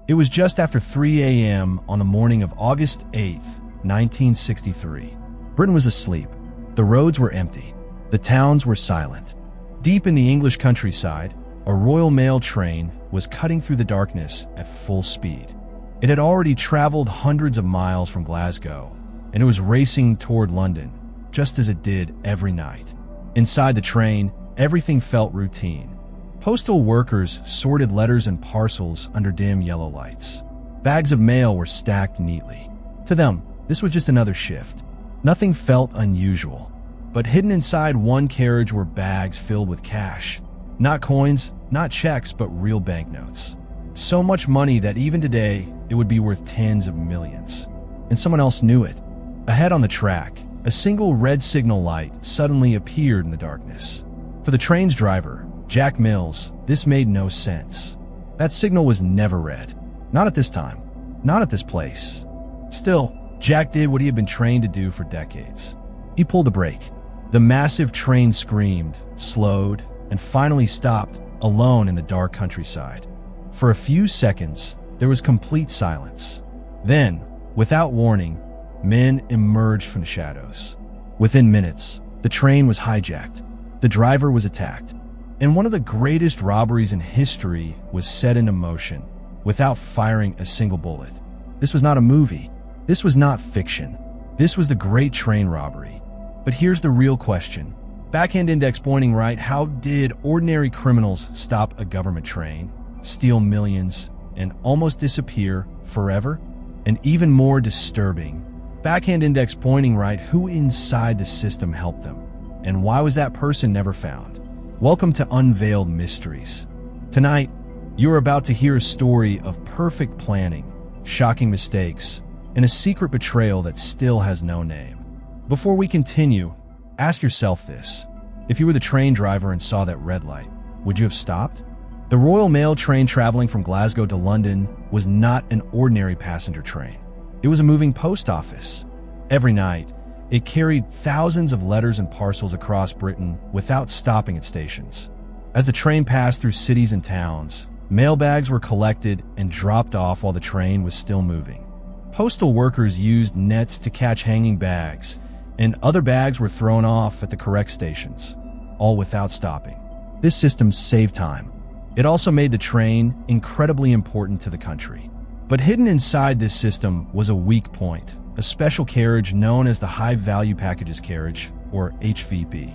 It was just after 3 a.m. on the morning of August 8th, 1963. Britain was asleep. The roads were empty. The towns were silent. Deep in the English countryside, a Royal Mail train was cutting through the darkness at full speed. It had already traveled hundreds of miles from Glasgow, and it was racing toward London, just as it did every night. Inside the train, everything felt routine. Postal workers sorted letters and parcels under dim yellow lights. Bags of mail were stacked neatly. To them, this was just another shift. Nothing felt unusual. But hidden inside one carriage were bags filled with cash. Not coins, not checks, but real banknotes. So much money that even today, it would be worth tens of millions. And someone else knew it. Ahead on the track, a single red signal light suddenly appeared in the darkness. For the train's driver, Jack Mills, this made no sense. That signal was never red. Not at this time. Not at this place. Still, Jack did what he had been trained to do for decades. He pulled the brake. The massive train screamed, slowed, and finally stopped, alone in the dark countryside. For a few seconds, there was complete silence. Then, without warning, men emerged from the shadows. Within minutes, the train was hijacked. The driver was attacked. And one of the greatest robberies in history was set into motion without firing a single bullet. This was not a movie. This was not fiction. This was the great train robbery. But here's the real question. Backhand index pointing right, how did ordinary criminals stop a government train, steal millions, and almost disappear forever? And even more disturbing, backhand index pointing right, who inside the system helped them? And why was that person never found? Welcome to Unveiled Mysteries. Tonight, you are about to hear a story of perfect planning, shocking mistakes, and a secret betrayal that still has no name. Before we continue, ask yourself this. If you were the train driver and saw that red light, would you have stopped? The Royal Mail train traveling from Glasgow to London was not an ordinary passenger train. It was a moving post office. Every night, it carried thousands of letters and parcels across Britain without stopping at stations. As the train passed through cities and towns, mailbags were collected and dropped off while the train was still moving. Postal workers used nets to catch hanging bags, and other bags were thrown off at the correct stations, all without stopping. This system saved time. It also made the train incredibly important to the country. But hidden inside this system was a weak point, a special carriage known as the High Value Packages Carriage, or HVP.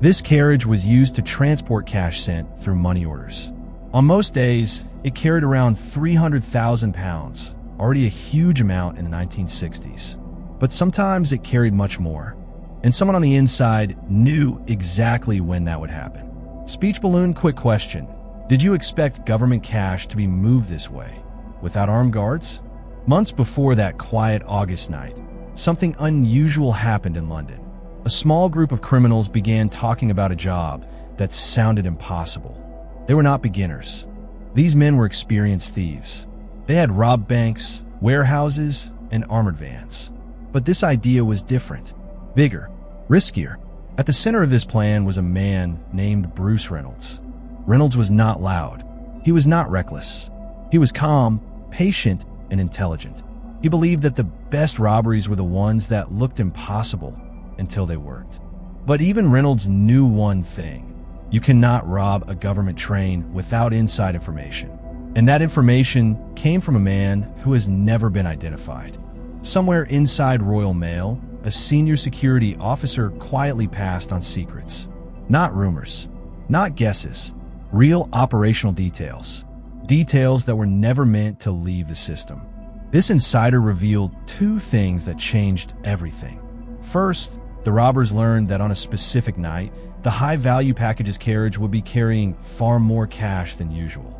This carriage was used to transport cash sent through money orders. On most days, it carried around 300,000 pounds, already a huge amount in the 1960s. But sometimes it carried much more, and someone on the inside knew exactly when that would happen. Speech balloon, quick question. Did you expect government cash to be moved this way, without armed guards? Months before that quiet August night, something unusual happened in London. A small group of criminals began talking about a job that sounded impossible. They were not beginners. These men were experienced thieves. They had robbed banks, warehouses, and armored vans. But this idea was different, bigger, riskier. At the center of this plan was a man named Bruce Reynolds. Reynolds was not loud. He was not reckless. He was calm, patient, and intelligent. He believed that the best robberies were the ones that looked impossible until they worked. But even Reynolds knew one thing. You cannot rob a government train without inside information. And that information came from a man who has never been identified. Somewhere inside Royal Mail, a senior security officer quietly passed on secrets. Not rumors, not guesses, real operational details. Details that were never meant to leave the system. This insider revealed two things that changed everything. First, the robbers learned that on a specific night, the High Value Packages carriage would be carrying far more cash than usual.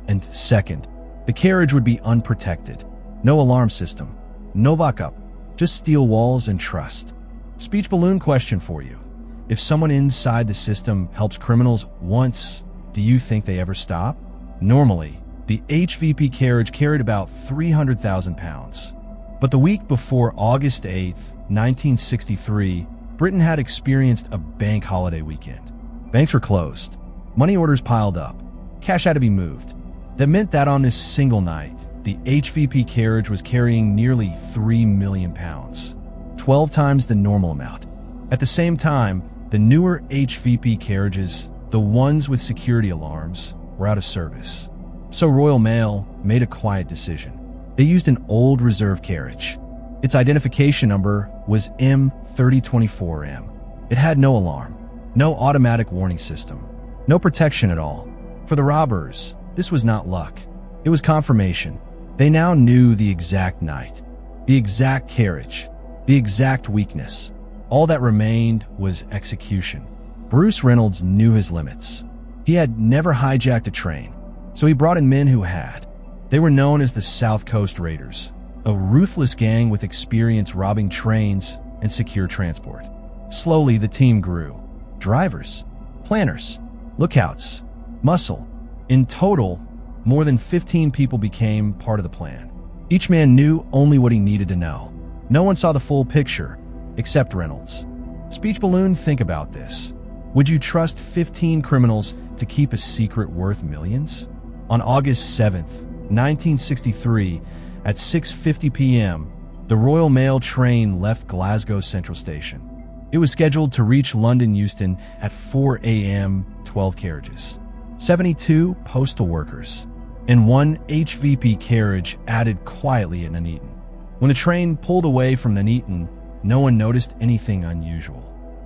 And second, the carriage would be unprotected. No alarm system, no backup, just steel walls and trust. Speech balloon question for you. If someone inside the system helps criminals once, do you think they ever stop? Normally, the HVP carriage carried about 300,000 pounds. But the week before August 8th, 1963, Britain had experienced a bank holiday weekend. Banks were closed. Money orders piled up. Cash had to be moved. That meant that on this single night, the HVP carriage was carrying nearly 3 million pounds, 12 times the normal amount. At the same time, the newer HVP carriages, the ones with security alarms, were out of service. So Royal Mail made a quiet decision. They used an old reserve carriage. Its identification number was M3024M. It had no alarm, no automatic warning system, no protection at all. For the robbers, this was not luck. It was confirmation. They now knew the exact night, the exact carriage, the exact weakness. All that remained was execution. Bruce Reynolds knew his limits. He had never hijacked a train, so he brought in men who had. They were known as the South Coast Raiders, a ruthless gang with experience robbing trains and secure transport. Slowly, the team grew. Drivers, planners, lookouts, muscle. In total, more than 15 people became part of the plan. Each man knew only what he needed to know. No one saw the full picture, except Reynolds. Speech balloon, think about this. Would you trust 15 criminals to keep a secret worth millions? On August 7th, 1963, at 6:50 p.m., the Royal Mail train left Glasgow Central Station. It was scheduled to reach London Euston at 4 a.m., 12 carriages, 72 postal workers, and one HVP carriage added quietly at Nuneaton. When the train pulled away from Nuneaton, no one noticed anything unusual.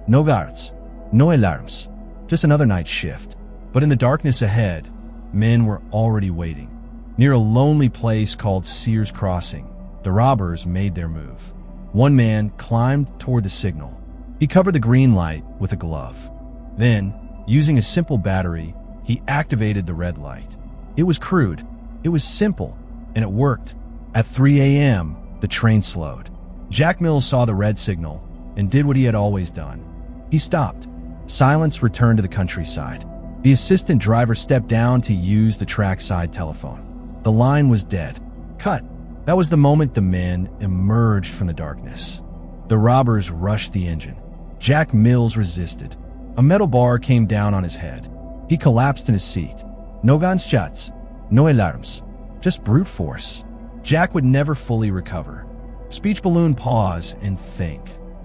No guards, no alarms, just another night shift. But in the darkness ahead, men were already waiting. Near a lonely place called Sears Crossing, the robbers made their move. One man climbed toward the signal. He covered the green light with a glove. Then, using a simple battery, he activated the red light. It was crude, it was simple, and it worked. At 3 a.m., the train slowed. Jack Mills saw the red signal and did what he had always done. He stopped. Silence returned to the countryside. The assistant driver stepped down to use the trackside telephone. The line was dead. Cut. That was the moment the men emerged from the darkness. The robbers rushed the engine. Jack Mills resisted. A metal bar came down on his head. He collapsed in his seat. No gunshots, no alarms, just brute force. Jack would never fully recover. Speech balloon, pause and think.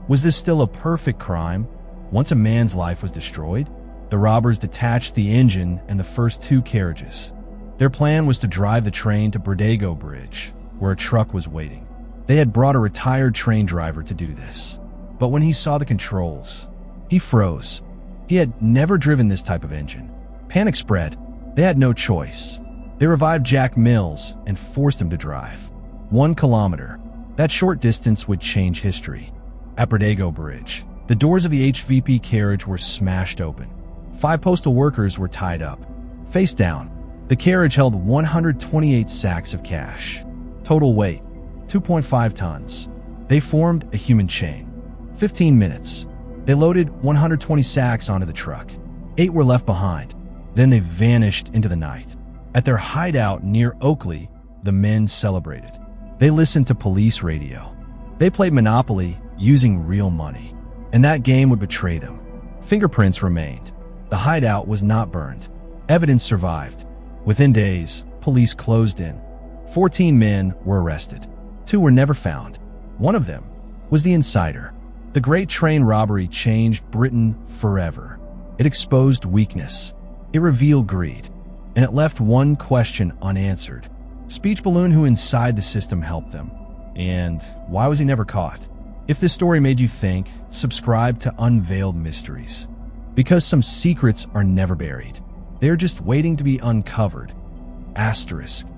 Was this still a perfect crime? Once a man's life was destroyed, the robbers detached the engine and the first two carriages. Their plan was to drive the train to Bordago Bridge, where a truck was waiting. They had brought a retired train driver to do this. But when he saw the controls, he froze. He had never driven this type of engine. Panic spread. They had no choice. They revived Jack Mills and forced him to drive. 1 kilometer. That short distance would change history. At Bordago Bridge, the doors of the HVP carriage were smashed open. 5 postal workers were tied up. Face down, the carriage held 128 sacks of cash. Total weight, 2.5 tons. They formed a human chain. 15 minutes. They loaded 120 sacks onto the truck. 8 were left behind. Then they vanished into the night. At their hideout near Oakley, the men celebrated. They listened to police radio. They played Monopoly using real money. And that game would betray them. Fingerprints remained. The hideout was not burned. Evidence survived. Within days, police closed in. 14 men were arrested. 2 were never found. One of them was the insider. The Great Train Robbery changed Britain forever. It exposed weakness. It revealed greed. And it left one question unanswered. Speech balloon, who inside the system helped them? And why was he never caught? If this story made you think, subscribe to Unveiled Mysteries. Because some secrets are never buried. They're just waiting to be uncovered. Asterisk.